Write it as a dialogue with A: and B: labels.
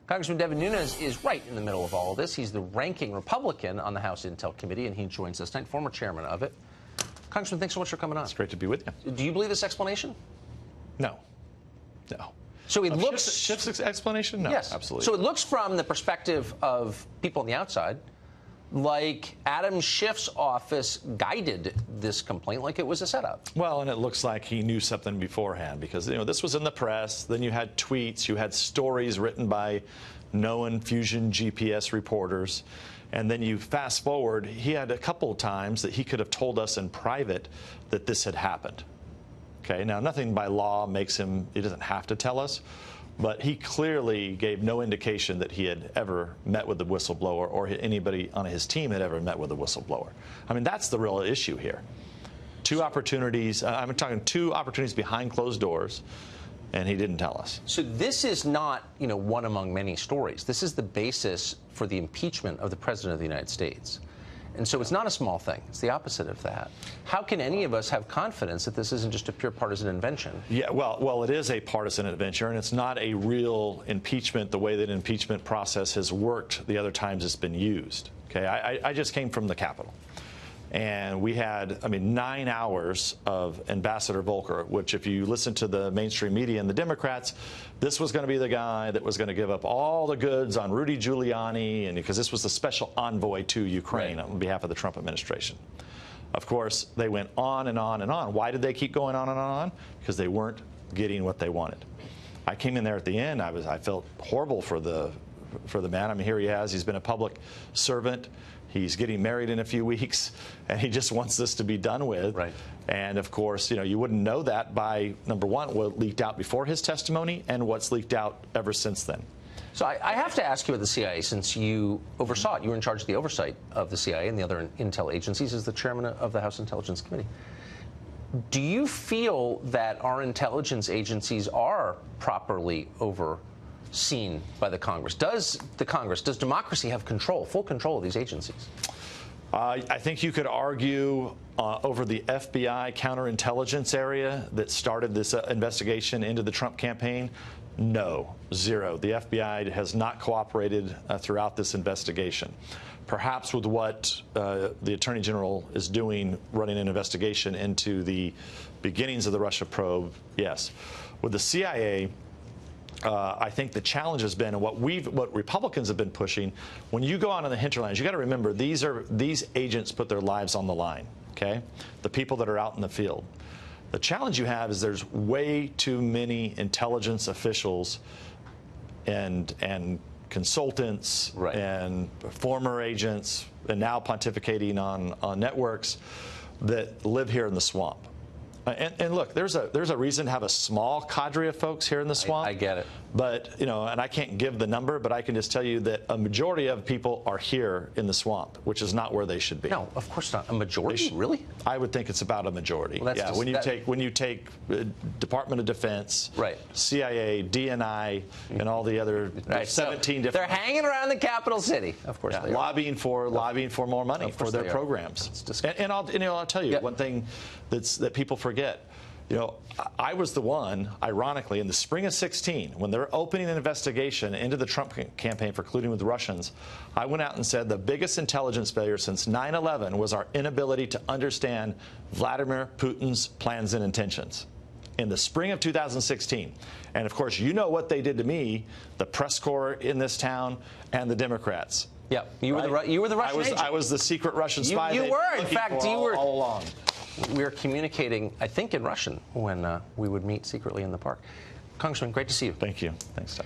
A: Congressman Devin Nunes is right in the middle of all of this. He's the ranking Republican on the House Intel Committee, and he joins us tonight, former chairman of it. Congressman, thanks so much for coming on.
B: It's great to be with you.
A: Do you believe this explanation?
B: No. No.
A: So it looks...
B: Schiff's explanation? No,
A: yes.
B: Absolutely.
A: So it looks from the perspective of people on the outside like Adam Schiff's office guided this complaint like it was a setup.
B: Well, and it looks like he knew something beforehand because, this was in the press. Then you had tweets. You had stories written by known Fusion GPS reporters. And then you fast forward, he had a couple of times that he could have told us in private that this had happened. Okay, now nothing by law makes him, he doesn't have to tell us, but he clearly gave no indication that he had ever met with the whistleblower or anybody on his team had ever met with the whistleblower. I mean, that's the real issue here. Two opportunities, I'm talking two opportunities behind closed doors, and he didn't tell us.
A: So this is not, one among many stories. This is the basis for the impeachment of the President of the United States. And so it's not a small thing. It's the opposite of that. How can any of us have confidence that this isn't just a pure partisan invention? Yeah,
B: well, it is a partisan adventure, and it's not a real impeachment the way that an impeachment process has worked the other times it's been used. Okay, I just came from the Capitol. And we had, 9 hours of Ambassador Volker, which if you listen to the mainstream media and the Democrats, this was going to be the guy that was going to give up all the goods on Rudy Giuliani, and because this was the special envoy to Ukraine on behalf of the Trump administration. Of course, they went on and on and on. Why did they keep going on and on? Because they weren't getting what they wanted. I came in there at the end. I felt horrible for the man. Here he has. He's been a public servant. He's getting married in a few weeks, and he just wants this to be done with.
A: Right.
B: And, of course, you wouldn't know that by, number one, what leaked out before his testimony and what's leaked out ever since then.
A: So I have to ask you about the CIA, since you oversaw it. You were in charge of the oversight of the CIA and the other intel agencies as the chairman of the House Intelligence Committee. Do you feel that our intelligence agencies are properly overseen by the Congress? Does democracy have full control of these agencies?
B: I think you could argue over the FBI counterintelligence area that started this investigation into the Trump campaign. No, zero. The FBI has not cooperated throughout this investigation. Perhaps with what the Attorney General is doing, running an investigation into the beginnings of the Russia probe, yes. With the CIA, I think the challenge has been, and what Republicans have been pushing, when you go out on the hinterlands, you got to remember these agents put their lives on the line. Okay, the people that are out in the field. The challenge you have is there's way too many intelligence officials and consultants and former agents and now pontificating on networks that live here in the swamp. And look, there's a reason to have a small cadre of folks here in the swamp.
A: I get it.
B: But, and I can't give the number, but I can just tell you that a majority of people are here in the swamp, which is not where they should be.
A: No, of course not. A majority? Really?
B: I would think it's about a majority.
A: Well,
B: yeah, when you take Department of Defense, CIA, DNI, and all the other 17 different.
A: They're hanging around the capital city. Of course, they are.
B: lobbying for more money for their programs. And I'll tell you one thing that people forget. I was the one, ironically, in the spring of 2016, when they're opening an investigation into the Trump campaign for colluding with the Russians, I went out and said the biggest intelligence failure since 9/11 was our inability to understand Vladimir Putin's plans and intentions. In the spring of 2016. And, of course, you know what they did to me, the press corps in this town, and the Democrats.
A: Yeah, you were the Russian agent.
B: I was the secret Russian spy.
A: You were. In fact, you were
B: all along.
A: We were communicating, I think, in Russian when we would meet secretly in the park. Congressman, great to see you.
B: Thank you. Thanks, Doug.